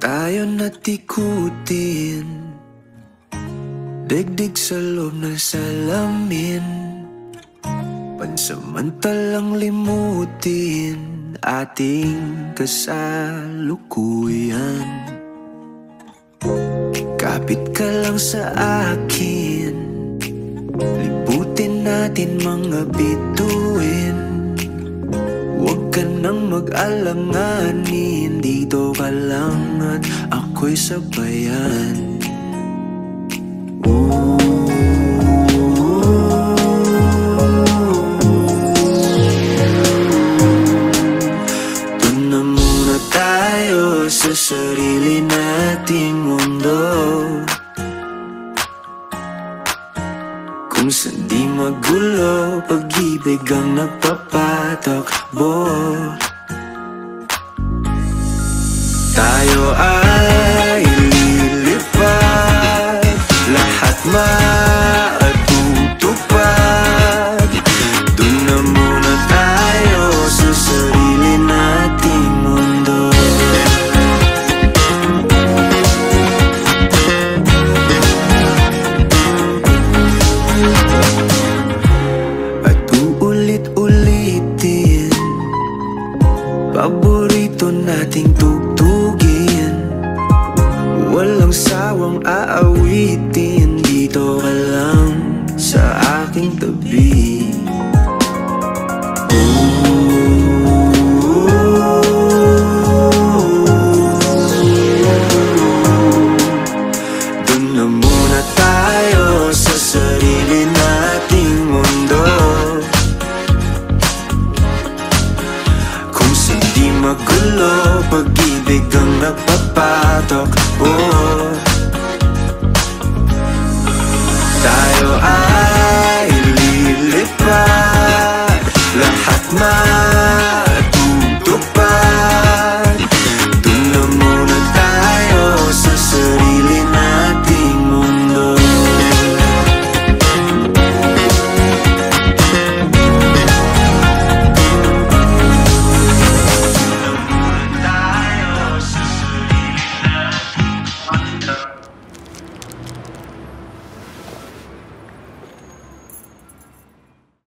Tayo na't ikutin, digdig sa loob ng salamin, pansamantalang limutin ating kasalukuyan. Kapit ka lang sa akin, libutin natin mga bituin. Huwag ka nang mag-alanganin, dito ka lang at ako'y sabayan. Doon na muna tayo sa sarili nating mundo, kung saan di magulo, pag-ibig ang nagpapatakbo. Tayo ay lilipad, lahat matutupad. Doon na muna tayo sa sarili nating mundo. At uulit-ulitin paborito nating tugtugin, walang sawang aawitin, dito ka lang sa aking tabi.